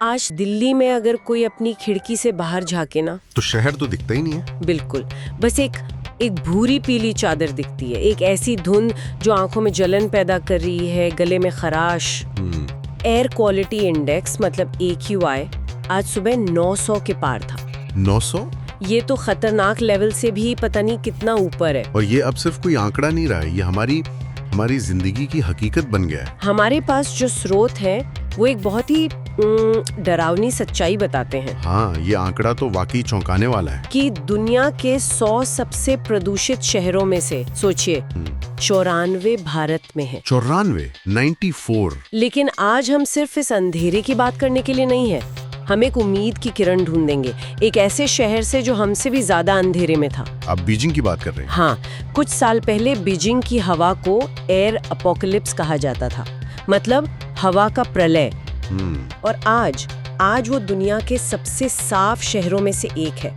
आज दिल्ली में अगर कोई अपनी खिड़की से बाहर झांके ना तो शहर तो दिखता ही नहीं है। बिल्कुल, बस एक भूरी पीली चादर दिखती है, एक ऐसी धुंध जो आंखों में जलन पैदा कर रही है, गले में खराश। एयर क्वालिटी इंडेक्स मतलब AQI आज सुबह 900 के पार था। 900? ये तो खतरनाक लेवल से भी पता नहीं कितना ऊपर है। और ये अब सिर्फ कोई आंकड़ा नहीं रहा है, ये हमारी जिंदगी की हकीकत बन गया है। हमारे पास जो स्रोत है वो एक बहुत ही डरावनी सच्चाई बताते हैं। हाँ, ये आंकड़ा तो वाकई चौंकाने वाला है कि दुनिया के 100 सबसे प्रदूषित शहरों में से सोचिए 94 भारत में है। 94? लेकिन आज हम सिर्फ इस अंधेरे की बात करने के लिए नहीं है, हम एक उम्मीद की किरण ढूंढेंगे, एक ऐसे शहर से जो हमसे भी ज्यादा अंधेरे में था। आप बीजिंग की बात कर रहे हैं? हाँ, कुछ साल पहले बीजिंग की हवा को एयर अपोकलिप्स कहा जाता था, मतलब हवा का प्रलय। और आज वो दुनिया के सबसे साफ शहरों में से एक है।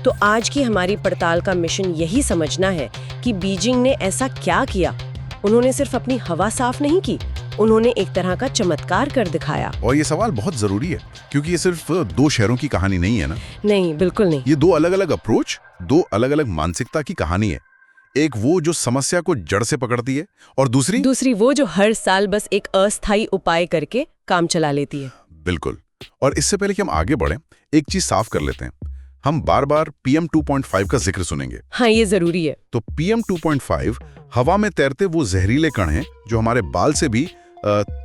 तो आज की हमारी पड़ताल का मिशन यही समझना है कि बीजिंग ने ऐसा क्या किया। उन्होंने सिर्फ अपनी हवा साफ नहीं की, उन्होंने एक तरह का चमत्कार कर दिखाया। और ये सवाल बहुत जरूरी है क्योंकि ये सिर्फ दो शहरों की कहानी नहीं है ना। नहीं, बिल्कुल नहीं। ये दो अलग अलग अप्रोच, दो अलग अलग मानसिकता की कहानी है। एक वो जो समस्या को जड़ से पकड़ती है और दूसरी वो जो हर साल बस एक अस्थायी उपाय करके काम चला लेती है। बिल्कुल। और इससे पहले कि हम आगे बढ़ें, एक चीज साफ कर लेते हैं। हम बार बार PM 2.5 का जिक्र सुनेंगे। हाँ, ये जरूरी है। तो PM 2.5 हवा में तैरते वो जहरीले कण हैं जो हमारे बाल से भी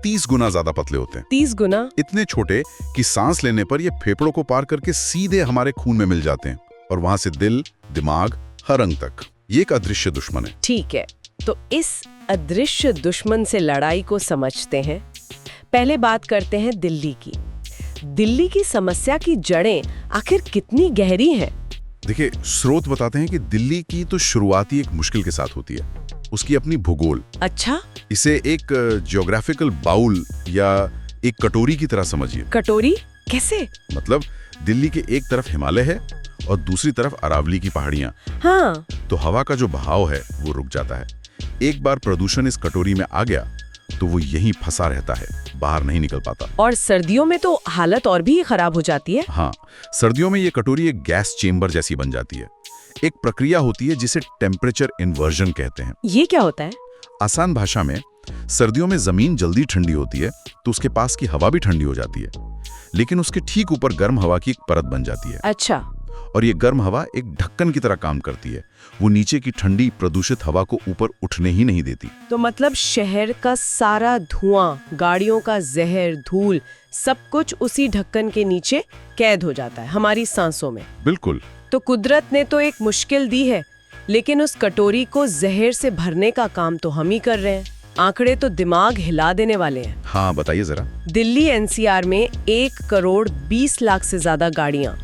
30 गुना ज्यादा पतले होते हैं। 30 गुना? इतने छोटे कि सांस लेने पर ये फेफड़ों को पार करके सीधे हमारे खून में मिल जाते हैं और वहां से दिल, दिमाग, हर अंग तक। ये एक अदृश्य दुश्मन है। ठीक है, तो इस अदृश्य दुश्मन से लड़ाई को समझते हैं। पहले बात करते हैं दिल्ली की। दिल्ली की समस्या की जड़ें आखिर कितनी गहरी हैं? देखिए, स्रोत बताते हैं कि दिल्ली की तो शुरुआत ही एक मुश्किल के साथ होती है, उसकी अपनी भूगोल। अच्छा? इसे एक ज्योग्राफिकल बाउल या एक कटोरी की तरह समझिए। कटोरी? कैसे? मतलब दिल्ली के एक तरफ हिमालय है और दूसरी तरफ अरावली की पहाड़ियां। हाँ। तो हवा का जो बहाव है वो रुक जाता है। एक बार प्रदूषण इस कटोरी में आ गया तो वो यहीं फंसा रहता है, बाहर नहीं निकल पाता। और सर्दियों में तो हालत और भी खराब हो जाती है। हाँ, सर्दियों में ये कटोरी एक गैस चेंबर जैसी बन जाती है। एक प्रक्रिया होती है जिसे टेम्परेचर इन्वर्जन कहते हैं। ये क्या होता है? आसान भाषा में, सर्दियों में जमीन जल्दी ठंडी होती है तो उसके पास की हवा भी ठंडी हो जाती है, लेकिन उसके ठीक ऊपर गर्म हवा की एक परत बन जाती है। अच्छा। और ये गर्म हवा एक ढक्कन की तरह काम करती है। वो नीचे की ठंडी प्रदूषित हवा को ऊपर उठने ही नहीं देती। तो मतलब शहर का सारा धुआं, गाड़ियों का जहर, धूल, सब कुछ उसी ढक्कन के नीचे कैद हो जाता है, हमारी सांसों में। बिल्कुल। तो कुदरत ने तो एक मुश्किल दी है, लेकिन उस कटोरी को जहर से भरने का काम तो हम ही कर रहे हैं। आंकड़े तो दिमाग हिला देने वाले हैं। हाँ, बताइए जरा। दिल्ली NCR में 1 करोड़ 20 लाख से ज्यादा गाड़ियां,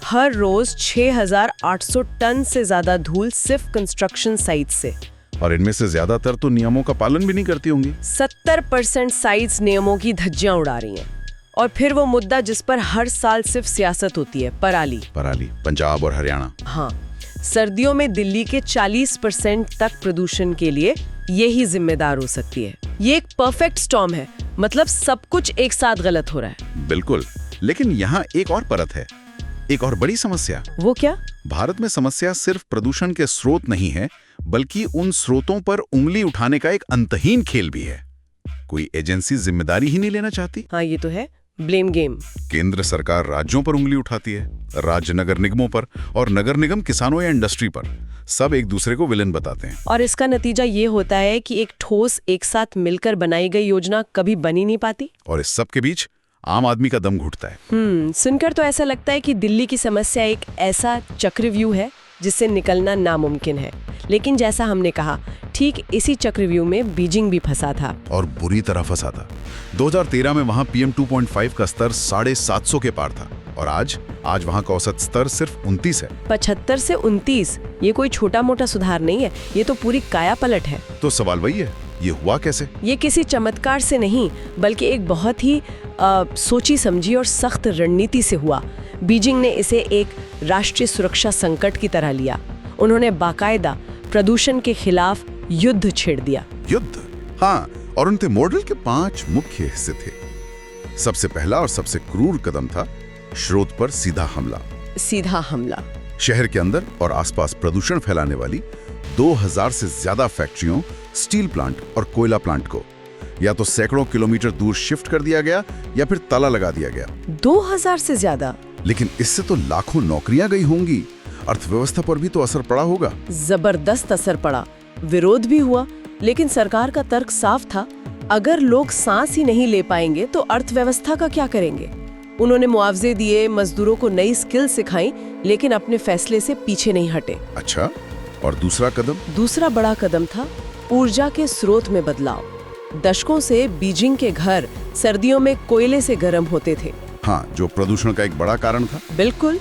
हर रोज 6,800 टन से ज्यादा धूल सिर्फ कंस्ट्रक्शन साइट से। और इनमें से ज्यादातर तो नियमों का पालन भी नहीं करती होंगी। 70% साइट्स नियमों की धज्जियां उड़ा रही हैं। और फिर वो मुद्दा जिस पर हर साल सिर्फ सियासत होती है, पराली। पंजाब और हरियाणा। हाँ, सर्दियों में दिल्ली के 40% तक प्रदूषण के लिए यही जिम्मेदार हो सकती है। ये एक परफेक्ट स्टॉर्म है, मतलब सब कुछ एक साथ गलत हो रहा है। बिल्कुल। लेकिन यहाँ एक और परत है, एक और बड़ी समस्या। वो क्या? भारत में समस्या सिर्फ प्रदूषण के स्रोत नहीं है, बल्कि उन स्रोतों पर उंगली उठाने का एक अंतहीन खेल भी है। कोई एजेंसी जिम्मेदारी ही नहीं लेना चाहती। हाँ, ये तो है, ब्लेम गेम। केंद्र सरकार राज्यों पर उंगली उठाती है, राज्य नगर निगमों पर, और नगर निगम किसानों या इंडस्ट्री पर। सब एक दूसरे को विलेन बताते हैं। और इसका नतीजा ये होता है कि एक ठोस, एक साथ मिलकर बनाई गई योजना कभी बन ही नहीं पाती। और इस सब के बीच आम आदमी का दम घुटता है। सुनकर तो ऐसा लगता है कि दिल्ली की समस्या एक ऐसा चक्रव्यूह है जिससे निकलना नामुमकिन है। लेकिन जैसा हमने कहा, ठीक इसी चक्रव्यूह में बीजिंग भी फंसा था। और बुरी तरह फंसा था। 2013 में वहां PM 2.5 का स्तर 750 के पार था और आज वहां का औसत स्तर सिर्फ 29 है। 75 से 29, ये कोई छोटा मोटा सुधार नहीं है, ये तो पूरी काया पलट है। तो सवाल वही है, ये हुआ कैसे? ये किसी चमत्कार से नहीं, बल्कि एक बहुत ही सोची समझी और सख्त रणनीति से हुआ। बीजिंग ने इसे एक राष्ट्रीय सुरक्षा संकट की तरह लिया। उन्होंने बाकायदा प्रदूषण के खिलाफ युद्ध छेड़ दिया। युद्ध? हाँ, और उनके मॉडल के 5 मुख्य हिस्से थे। सबसे पहला और सबसे क्रूर कदम था स्रोत पर सीधा हमला। सीधा हमला। शहर के अंदर और आसपास प्रदूषण फैलाने वाली 2000 से ज्यादा फैक्ट्रियों, स्टील प्लांट और कोयला प्लांट को या तो सैकड़ों किलोमीटर दूर शिफ्ट कर दिया गया या फिर ताला लगा दिया गया। 2000 से ज्यादा। लेकिन इससे तो लाखों नौकरियां गई होंगी, अर्थव्यवस्था पर भी तो असर पड़ा होगा। जबरदस्त असर पड़ा, विरोध भी हुआ, लेकिन सरकार का तर्क साफ था, अगर लोग सांस ही नहीं ले पाएंगे तो अर्थव्यवस्था का क्या करेंगे। उन्होंने मुआवजे दिए, मजदूरों को नई स्किल सिखाई, लेकिन अपने फैसले से पीछे नहीं हटे। अच्छा, और दूसरा कदम? दूसरा बड़ा कदम था ऊर्जा के स्रोत में बदलाव। दशकों से बीजिंग के घर सर्दियों में कोयले से गर्म होते थे। हाँ, जो प्रदूषण का एक बड़ा कारण था। बिल्कुल।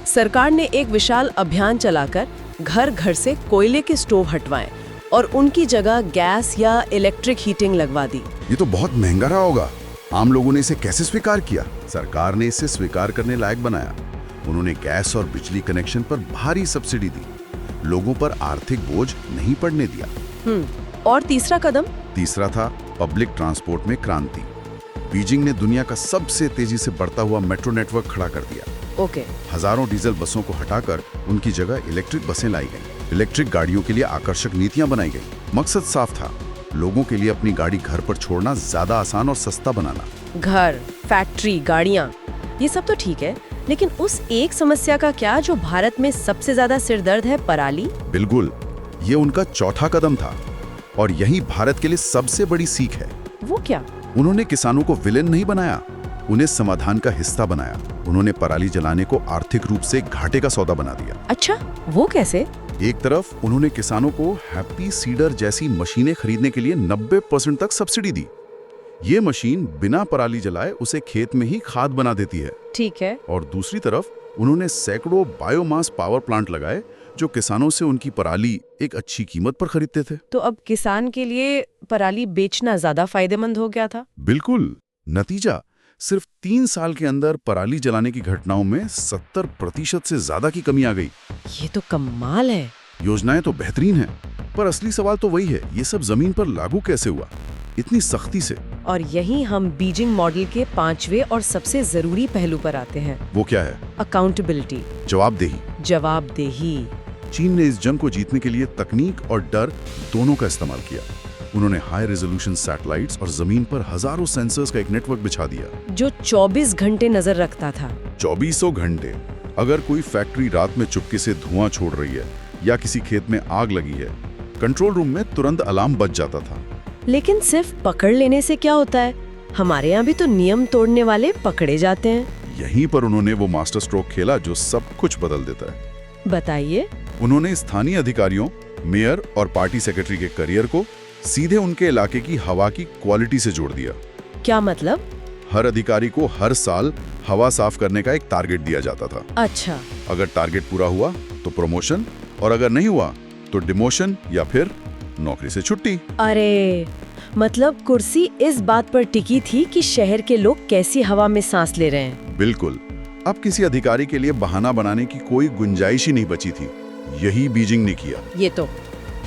सरकार ने एक विशाल अभियान चलाकर घर घर से कोयले के स्टोव हटवाए और उनकी जगह गैस या इलेक्ट्रिक हीटिंग लगवा दी। ये तो बहुत महंगा रहा होगा। आम लोगों ने इसे कैसे स्वीकार किया? सरकार ने इसे स्वीकार करने लायक बनाया। उन्होंने गैस और बिजली कनेक्शन पर भारी सब्सिडी दी, लोगों पर आर्थिक बोझ नहीं पड़ने दिया। और तीसरा कदम? तीसरा था पब्लिक ट्रांसपोर्ट में क्रांति। बीजिंग ने दुनिया का सबसे तेजी से बढ़ता हुआ मेट्रो नेटवर्क खड़ा कर दिया। ओके। हजारों डीजल बसों को हटाकर उनकी जगह इलेक्ट्रिक बसें लाई गईं। इलेक्ट्रिक गाड़ियों के लिए आकर्षक नीतियां बनाई गईं। मकसद साफ था, लोगों के लिए अपनी गाड़ी घर पर छोड़ना ज्यादा आसान और सस्ता बनाना। घर, फैक्ट्री, गाड़ियां, ये सब तो ठीक है, लेकिन उस एक समस्या का क्या जो भारत में सबसे ज्यादा सिरदर्द है, पराली? बिल्कुल, ये उनका चौथा कदम था और यही भारत के लिए सबसे बड़ी सीख है। वो क्या? उन्होंने किसानों को विलेन नहीं बनाया, उन्हें समाधान का हिस्सा बनाया। उन्होंने पराली जलाने को आर्थिक रूप से घाटे का सौदा बना दिया। अच्छा, वो कैसे? एक तरफ उन्होंने किसानों को हैप्पी सीडर जैसी मशीनें खरीदने के लिए 90% तक सब्सिडी दी। ये मशीन बिना पराली जलाए उसे खेत में ही खाद बना देती है। ठीक है। और दूसरी तरफ उन्होंने सैकड़ों बायोमास पावर प्लांट लगाए जो किसानों से उनकी पराली एक अच्छी कीमत पर खरीदते थे। तो अब किसान के लिए पराली बेचना ज्यादा फायदेमंद हो गया था। बिल्कुल। नतीजा, सिर्फ 3 साल के अंदर पराली जलाने की घटनाओं में 70% से ज्यादा की कमी आ गई। ये तो कमाल है। योजनाएं तो बेहतरीन हैं, पर असली सवाल तो वही है, ये सब जमीन पर लागू कैसे हुआ इतनी सख्ती से? और यहीं हम बीजिंग मॉडल के 5वें और सबसे जरूरी पहलू पर आते हैं। वो क्या है? अकाउंटेबिलिटी, जवाबदेही। जवाबदेही। चीन ने इस जंग को जीतने के लिए तकनीक और डर दोनों का इस्तेमाल किया। उन्होंने हाई रेजोल्यूशन सैटेलाइट्स और जमीन पर हजारों सेंसर्स का एक नेटवर्क बिछा दिया जो 24 घंटे नजर रखता था। 2400 घंटे। अगर कोई फैक्ट्री रात में चुपके से धुआं छोड़ रही है या किसी खेत में आग लगी है, कंट्रोल रूम में तुरंत अलार्म बज जाता था। लेकिन सिर्फ पकड़ लेने से क्या होता है? हमारे यहाँ भी तो नियम तोड़ने वाले पकड़े जाते हैं। यहीं पर उन्होंने वो मास्टर स्ट्रोक खेला जो सब कुछ बदल देता है। बताइए। उन्होंने स्थानीय अधिकारियों, मेयर और पार्टी सेक्रेटरी के करियर को सीधे उनके इलाके की हवा की क्वालिटी से जोड़ दिया। क्या मतलब? हर अधिकारी को हर साल हवा साफ करने का एक टारगेट दिया जाता था। अच्छा। अगर टारगेट पूरा हुआ तो प्रमोशन, और अगर नहीं हुआ तो डिमोशन या फिर नौकरी से छुट्टी। अरे, मतलब कुर्सी इस बात पर टिकी थी कि शहर के लोग कैसी हवा में सांस ले रहे हैं। बिल्कुल। अब किसी अधिकारी के लिए बहाना बनाने की कोई गुंजाइश ही नहीं बची थी। यही बीजिंग ने किया।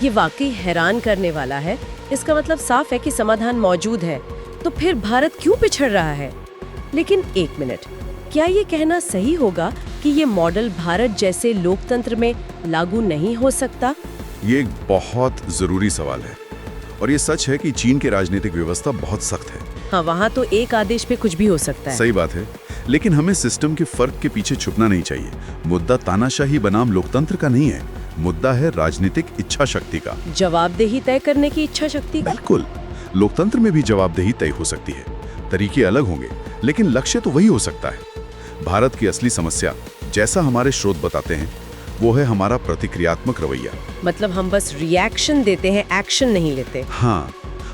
ये वाकई हैरान करने वाला है। इसका मतलब साफ है कि समाधान मौजूद है, तो फिर भारत क्यों पिछड़ रहा है? लेकिन एक मिनट, क्या ये कहना सही होगा कि ये मॉडल भारत जैसे लोकतंत्र में लागू नहीं हो सकता? ये एक बहुत जरूरी सवाल है, और ये सच है कि चीन की राजनीतिक व्यवस्था बहुत सख्त है। हाँ, वहाँ तो एक आदेश पे कुछ भी हो सकता है। सही बात है, लेकिन हमें सिस्टम के फर्क के पीछे छुपना नहीं चाहिए। मुद्दा तानाशाही बनाम लोकतंत्र का नहीं है, मुद्दा है राजनीतिक इच्छा शक्ति का। जवाबदेही तय करने की इच्छा शक्ति का। बिल्कुल। लोकतंत्र में भी जवाबदेही तय हो सकती है, तरीके अलग होंगे, लेकिन लक्ष्य तो वही हो सकता है। भारत की असली समस्या, जैसा हमारे स्रोत बताते हैं, वो है हमारा प्रतिक्रियात्मक रवैया। मतलब हम बस रिएक्शन देते हैं, एक्शन नहीं लेते। हाँ,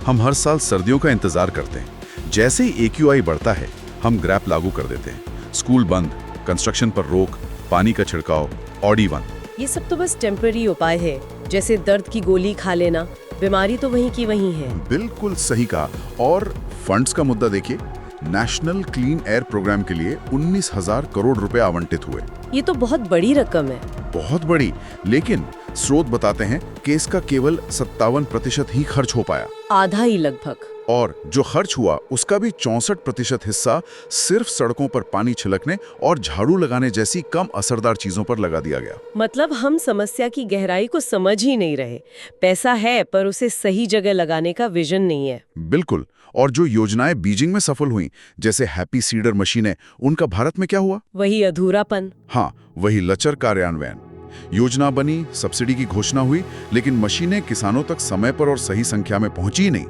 हम हर साल सर्दियों का इंतजार करते हैं। जैसे ही AQI बढ़ता है, हम ग्रैप लागू कर देते हैं। स्कूल बंद, कंस्ट्रक्शन पर रोक, पानी का छिड़काव, ऑडी 1। ये सब तो बस टेम्पररी उपाय है, जैसे दर्द की गोली खा लेना। बीमारी तो वहीं की वहीं है। बिल्कुल सही कहा। और फंड्स का मुद्दा देखिए, नेशनल क्लीन एयर प्रोग्राम के लिए 19,000 करोड़ रुपए आवंटित हुए। ये तो बहुत बड़ी रकम है। बहुत बड़ी, लेकिन स्रोत बताते हैं कि इसका केवल 57% ही खर्च हो पाया। आधा ही लगभग। और जो खर्च हुआ उसका भी 64% हिस्सा सिर्फ सड़कों पर पानी छिड़कने और झाड़ू लगाने जैसी कम असरदार चीजों पर लगा दिया गया। मतलब हम समस्या की गहराई को समझ ही नहीं रहे। पैसा है पर उसे सही जगह लगाने का विजन नहीं है। बिल्कुल। और जो योजनाएं बीजिंग में सफल हुई, जैसे हैप्पी सीडर मशीनें, उनका भारत में क्या हुआ? वही अधूरापन। हाँ, वही लचर कार्यान्वयन। योजना बनी, सब्सिडी की घोषणा हुई, लेकिन मशीनें किसानों तक समय पर और सही संख्या में पहुंची ही नहीं।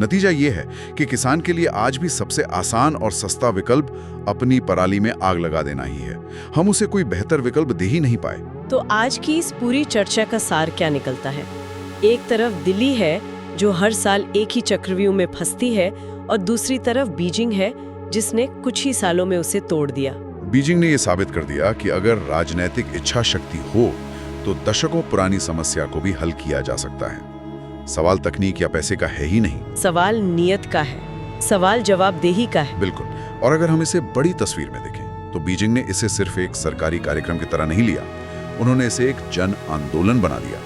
नतीजा ये है कि किसान के लिए आज भी सबसे आसान और सस्ता विकल्प अपनी पराली में आग लगा देना ही है। हम उसे कोई बेहतर विकल्प दे ही नहीं पाए। तो आज की इस पूरी चर्चा का सार क्या निकलता है? एक तरफ दिल्ली है जो हर साल एक ही चक्रव्यूह में फंसती है, और दूसरी तरफ बीजिंग है जिसने कुछ ही सालों में उसे तोड़ दिया। बीजिंग ने यह साबित कर दिया कि अगर राजनीतिक इच्छा शक्ति हो तो दशकों पुरानी समस्या को भी हल किया जा सकता है। सवाल तकनीक या पैसे का है ही नहीं, सवाल नियत का है, सवाल जवाबदेही का है। बिल्कुल। और अगर हम इसे बड़ी तस्वीर में देखें तो बीजिंग ने इसे सिर्फ एक सरकारी कार्यक्रम की तरह नहीं लिया, उन्होंने इसे एक जन आंदोलन बना दिया,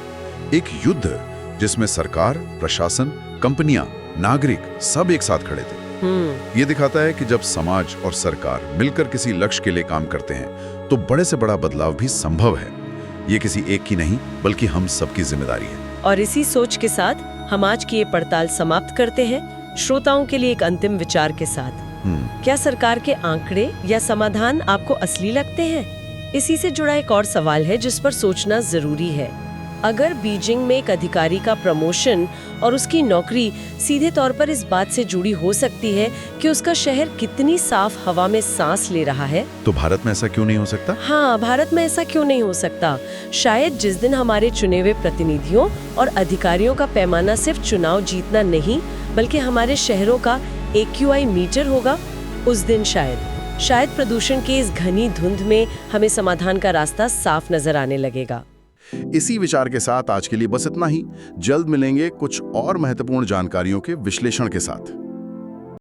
एक युद्ध जिसमें सरकार, प्रशासन, कंपनियां, नागरिक सब एक साथ खड़े थे। ये दिखाता है कि जब समाज और सरकार मिलकर किसी लक्ष्य के लिए काम करते हैं तो बड़े से बड़ा बदलाव भी संभव है। ये किसी एक की नहीं बल्कि हम सबकी जिम्मेदारी है। और इसी सोच के साथ हम आज की ये पड़ताल समाप्त करते हैं, श्रोताओं के लिए एक अंतिम विचार के साथ। क्या सरकार के आंकड़े या समाधान आपको असली लगते हैं? इसी से जुड़ा एक और सवाल है जिस पर सोचना जरूरी है। अगर बीजिंग में एक अधिकारी का प्रमोशन और उसकी नौकरी सीधे तौर पर इस बात से जुड़ी हो सकती है कि उसका शहर कितनी साफ हवा में सांस ले रहा है, तो भारत में ऐसा क्यों नहीं हो सकता? हाँ, भारत में ऐसा क्यों नहीं हो सकता? शायद जिस दिन हमारे चुने हुए प्रतिनिधियों और अधिकारियों का पैमाना सिर्फ चुनाव जीतना नहीं बल्कि हमारे शहरों का AQI मीटर होगा, उस दिन शायद प्रदूषण के इस घनी धुंध में हमें समाधान का रास्ता साफ नजर आने लगेगा। इसी विचार के साथ आज के लिए बस इतना ही। जल्द मिलेंगे कुछ और महत्वपूर्ण जानकारियों के विश्लेषण के साथ।